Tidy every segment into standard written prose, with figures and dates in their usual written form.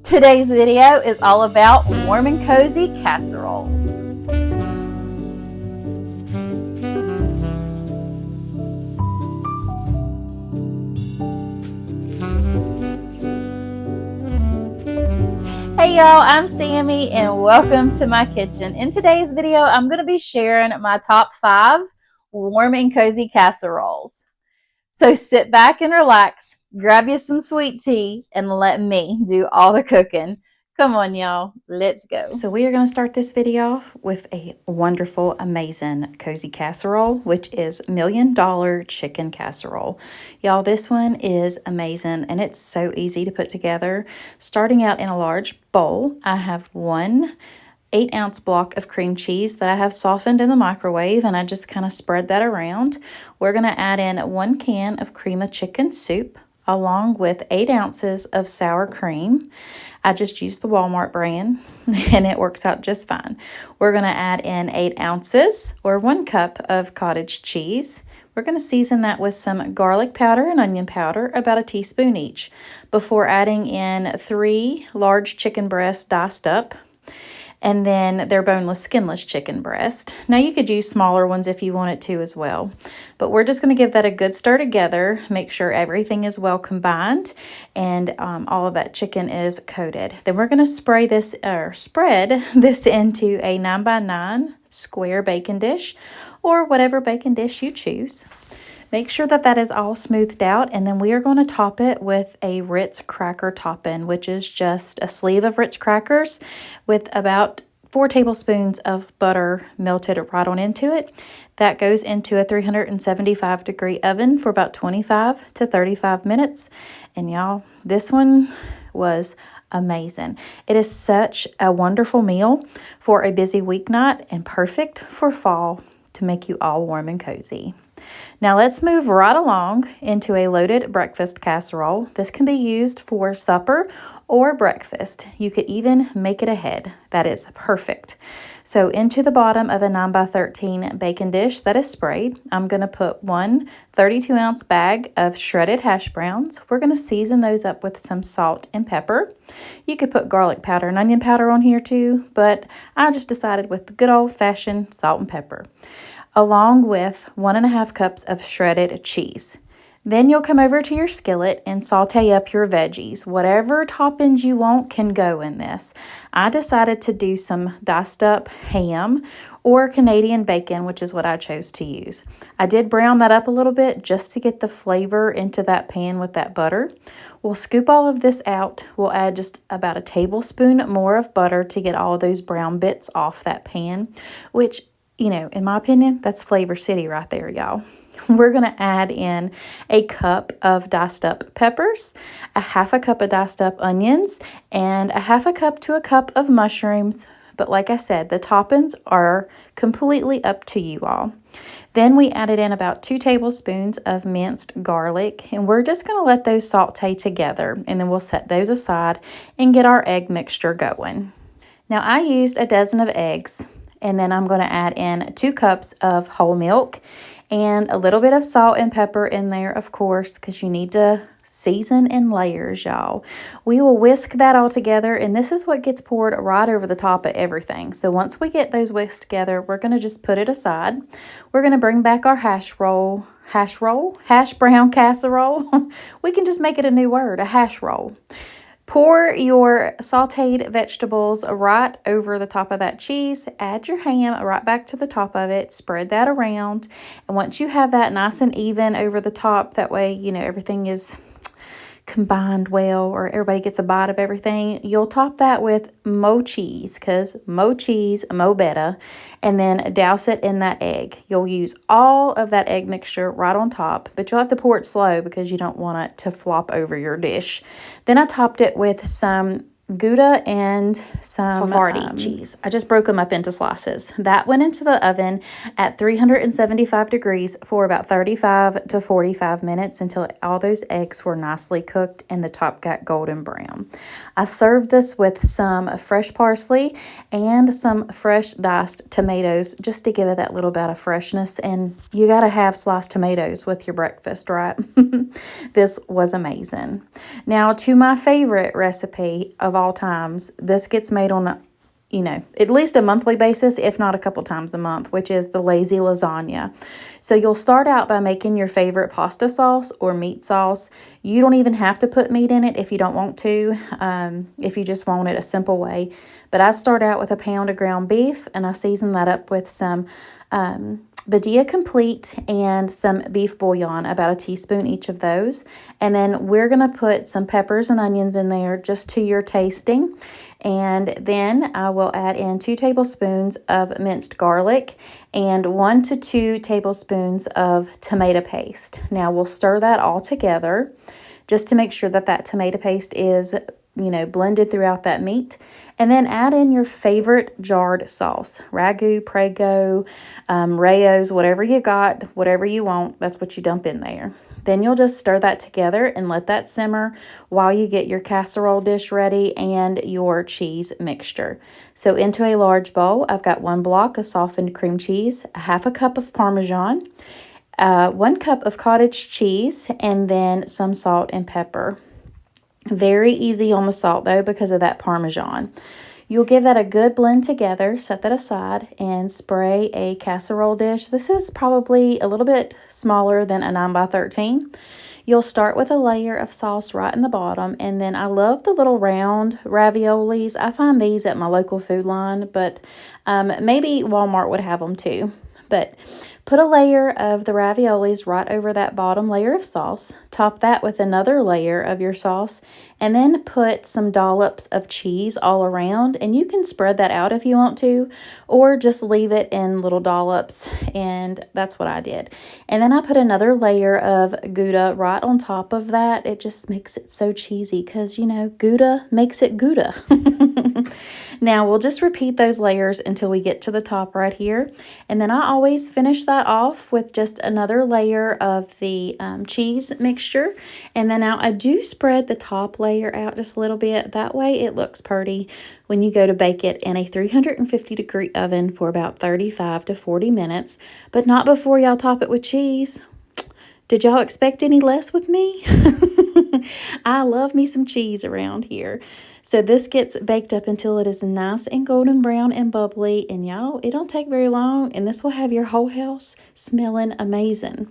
Today's video is all about warm and cozy casseroles. Hey y'all, I'm Sammy and welcome to my kitchen. In today's video, I'm going to be sharing my top 5 warm and cozy casseroles. So sit back and relax, grab you some sweet tea, and let me do all the cooking. Come on, y'all, let's go. So we are going to start this video off with a wonderful, amazing, cozy casserole, which is $1 Million Chicken Casserole. Y'all, this one is amazing, and it's so easy to put together. Starting out in a large bowl, I have 1 8-ounce block of cream cheese that I have softened in the microwave, and I just kind of spread that around. We're going to add in 1 can of cream of chicken soup, along with 8 ounces of sour cream. I just used the Walmart brand and it works out just fine. We're going to add in 8 ounces or 1 cup of cottage cheese. We're going to season that with some garlic powder and onion powder, about a teaspoon each, before adding in 3 large chicken breasts diced up. And then they're boneless, skinless chicken breast. Now you could use smaller ones if you wanted to as well. But we're just going to give that a good stir together, make sure everything is well combined and all of that chicken is coated. Then we're going to spread this into a 9x9 square baking dish, or whatever baking dish you choose. Make sure that that is all smoothed out, and then we are going to top it with a Ritz cracker topping, which is just a sleeve of Ritz crackers with about 4 tablespoons of butter melted right on into it. That goes into a 375-degree oven for about 25 to 35 minutes. And y'all, this one was amazing. It is such a wonderful meal for a busy weeknight and perfect for fall to make you all warm and cozy. Now let's move right along into a loaded breakfast casserole. This can be used for supper or breakfast. You could even make it ahead. That is perfect. So into the bottom of a 9x13 baking dish that is sprayed, I'm going to put 1 32-ounce bag of shredded hash browns. We're going to season those up with some salt and pepper. You could put garlic powder and onion powder on here too, but I just decided with the good old-fashioned salt and pepper, along with 1.5 cups of shredded cheese. Then you'll come over to your skillet and saute up your veggies. Whatever toppings you want can go in this. I decided to do some diced up ham or Canadian bacon, which is what I chose to use. I did brown that up a little bit just to get the flavor into that pan with that butter. We'll scoop all of this out. We'll add just about a tablespoon more of butter to get all of those brown bits off that pan, which, you know, in my opinion, that's Flavor City right there, y'all. We're going to add in a cup of diced up peppers, a 1/2 cup of diced up onions, and a 1/2 cup to a cup of mushrooms. But like I said, the toppings are completely up to you all. Then we added in about 2 tablespoons of minced garlic, and we're just going to let those saute together, and then we'll set those aside and get our egg mixture going. Now I used a dozen of eggs. And then I'm going to add in 2 cups of whole milk and a little bit of salt and pepper in there, of course, because you need to season in layers, y'all. We will whisk that all together, and this is what gets poured right over the top of everything. So once we get those whisked together, we're going to just put it aside. We're going to bring back our hash brown casserole. We can just make it a new word, a hash roll. Pour your sauteed vegetables right over the top of that cheese. Add your ham right back to the top of it. Spread that around. And once you have that nice and even over the top, that way, you know, everything is combined well, or everybody gets a bite of everything, you'll top that with mo cheese, because mo cheese, mo better, and then douse it in that egg. You'll use all of that egg mixture right on top, but you'll have to pour it slow because you don't want it to flop over your dish. Then I topped it with some Gouda and some Havarti cheese. I just broke them up into slices. That went into the oven at 375 degrees for about 35 to 45 minutes until all those eggs were nicely cooked and the top got golden brown. I served this with some fresh parsley and some fresh diced tomatoes just to give it that little bit of freshness. And you got to have sliced tomatoes with your breakfast, right? This was amazing. Now to my favorite recipe of of all times. This gets made on a, at least a monthly basis, if not a couple times a month, which is the lazy lasagna. So you'll start out by making your favorite pasta sauce or meat sauce. You don't even have to put meat in it if you don't want to, if you just want it a simple way. But I start out with a pound of ground beef, and I season that up with some Badia Complete and some beef bouillon, about a teaspoon each of those. And then we're going to put some peppers and onions in there just to your tasting. And then I will add in 2 tablespoons of minced garlic and 1 to 2 tablespoons of tomato paste. Now we'll stir that all together just to make sure that that tomato paste is blended throughout that meat. And then add in your favorite jarred sauce, ragu, prego, Rayo's, whatever you got, whatever you want, that's what you dump in there. Then you'll just stir that together and let that simmer while you get your casserole dish ready and your cheese mixture. So into a large bowl, I've got 1 block of softened cream cheese, a half a cup of Parmesan, 1 cup of cottage cheese, and then some salt and pepper. Very easy on the salt though because of that Parmesan. You'll give that a good blend together, set that aside, and spray a casserole dish. This is probably a little bit smaller than a 9x13. You'll start with a layer of sauce right in the bottom, and then I love the little round raviolis. I find these at my local food line, but maybe Walmart would have them too. But put a layer of the raviolis right over that bottom layer of sauce. Top that with another layer of your sauce, and then put some dollops of cheese all around. And you can spread that out if you want to, or just leave it in little dollops, and that's what I did. And then I put another layer of Gouda right on top of that. It just makes it so cheesy because, Gouda makes it Gouda. Now we'll just repeat those layers until we get to the top right here. And then I always finish that off with just another layer of the cheese mixture. And then now I do spread the top layer out just a little bit. That way it looks pretty when you go to bake it in a 350-degree oven for about 35 to 40 minutes. But not before y'all top it with cheese. Did y'all expect any less with me? I love me some cheese around here. So this gets baked up until it is nice and golden brown and bubbly. And y'all, it don't take very long. And this will have your whole house smelling amazing.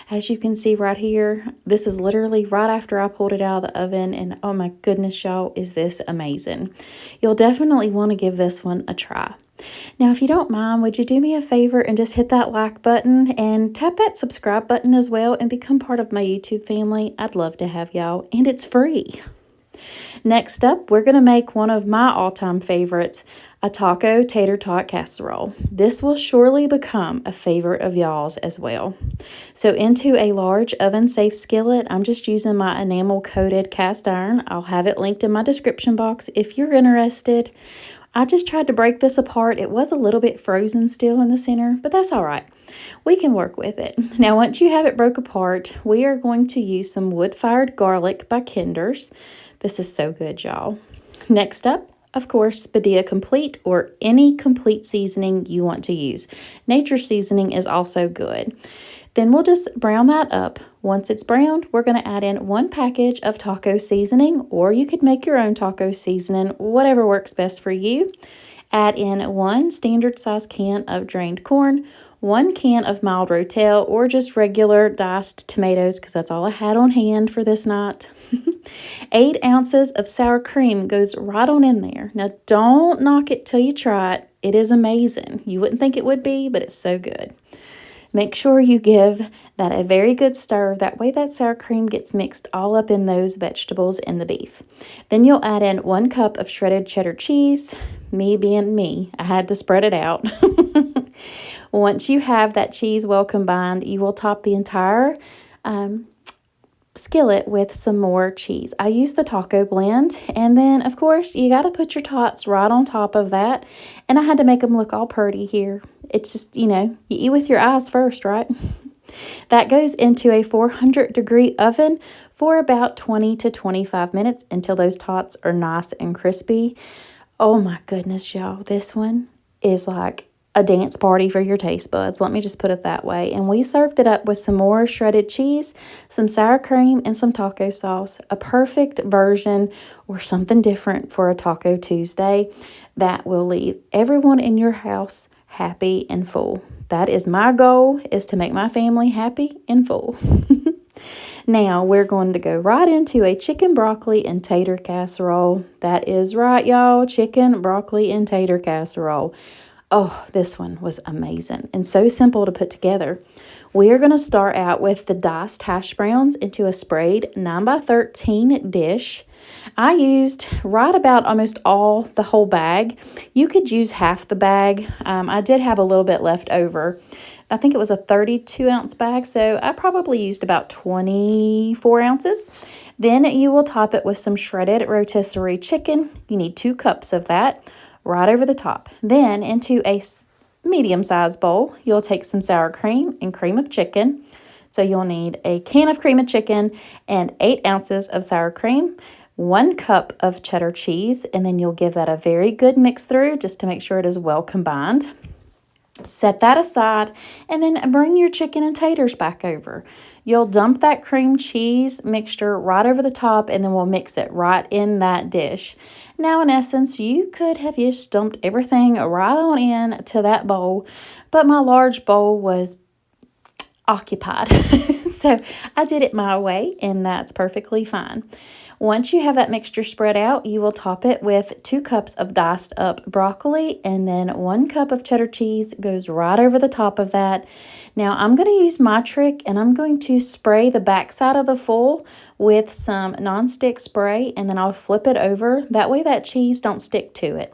As you can see right here, this is literally right after I pulled it out of the oven. And oh my goodness, y'all, is this amazing. You'll definitely want to give this one a try. Now, if you don't mind, would you do me a favor and just hit that like button and tap that subscribe button as well and become part of my YouTube family? I'd love to have y'all, and it's free. Next up, we're going to make one of my all-time favorites, a taco tater tot casserole. This will surely become a favorite of y'all's as well. So into a large oven-safe skillet, I'm just using my enamel-coated cast iron. I'll have it linked in my description box if you're interested. I just tried to break this apart. It was a little bit frozen still in the center, but that's all right. We can work with it. Now, once you have it broke apart, we are going to use some wood-fired garlic by Kinder's. This is so good, y'all. Next up, of course, Badia Complete or any complete seasoning you want to use. Nature seasoning is also good. Then we'll just brown that up. Once it's browned, we're going to add in 1 package of taco seasoning, or you could make your own taco seasoning, whatever works best for you. Add in 1 standard size can of drained corn, 1 can of mild rotel, or just regular diced tomatoes, because that's all I had on hand for this night. 8 ounces of sour cream goes right on in there. Now, don't knock it till you try it. It is amazing. You wouldn't think it would be, but it's so good. Make sure you give that a very good stir. That way that sour cream gets mixed all up in those vegetables and the beef. Then you'll add in 1 cup of shredded cheddar cheese. Me being me, I had to spread it out. Once you have that cheese well combined, you will top the entire skillet with some more cheese. I use the taco blend, and then of course you got to put your tots right on top of that, and I had to make them look all pretty here. It's just, you eat with your eyes first, right? That goes into a 400-degree oven for about 20 to 25 minutes until those tots are nice and crispy. Oh my goodness, y'all, this one is like a dance party for your taste buds. Let me just put it that way. And we served it up with some more shredded cheese, some sour cream, and some taco sauce. A perfect version or something different for a Taco Tuesday that will leave everyone in your house happy and full. That is my goal, is to make my family happy and full. Now we're going to go right into a chicken, broccoli, and tater casserole. That is right, y'all. Chicken, broccoli, and tater casserole. Oh, this one was amazing and so simple to put together. We are going to start out with the diced hash browns into a sprayed 9x13 dish. I used right about almost the whole bag. You could use half the bag. I did have a little bit left over. I think it was a 32-ounce bag, so I probably used about 24 ounces. Then you will top it with some shredded rotisserie chicken. You need 2 cups of that right over the top. Then into a medium-sized bowl, you'll take some sour cream and cream of chicken. So you'll need a can of cream of chicken and 8 ounces of sour cream, 1 cup of cheddar cheese, and then you'll give that a very good mix through just to make sure it is well combined. Set that aside and then bring your chicken and taters back over. You'll dump that cream cheese mixture right over the top and then we'll mix it right in that dish. Now, in essence, you could have just dumped everything right on in to that bowl, but my large bowl was occupied. So I did it my way and that's perfectly fine. Once you have that mixture spread out, you will top it with 2 cups of diced up broccoli and then 1 cup of cheddar cheese goes right over the top of that. Now I'm going to use my trick and I'm going to spray the back side of the foil with some nonstick spray and then I'll flip it over. That way that cheese don't stick to it.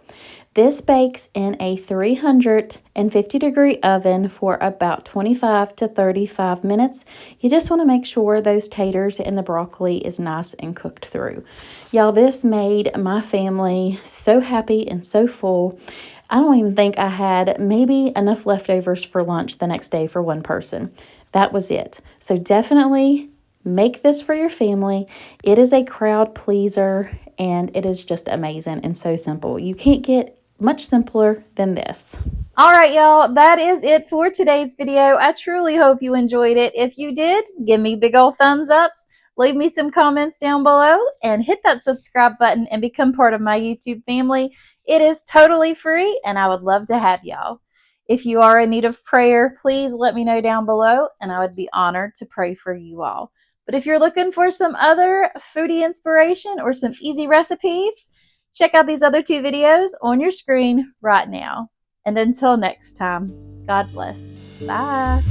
This bakes in a 350-degree oven for about 25 to 35 minutes. You just want to make sure those taters and the broccoli is nice and cooked through. Y'all, this made my family so happy and so full. I don't even think I had maybe enough leftovers for lunch the next day for one person. That was it. So definitely make this for your family. It is a crowd pleaser and it is just amazing and so simple. You can't get much simpler than this. All right, y'all, that is it for today's video. I truly hope you enjoyed it. If you did, give me big old thumbs ups, leave me some comments down below, and hit that subscribe button and become part of my YouTube family. It is totally free, and I would love to have y'all. If you are in need of prayer, please let me know down below, and I would be honored to pray for you all. But if you're looking for some other foodie inspiration or some easy recipes, check out these other 2 videos on your screen right now. And until next time, God bless. Bye.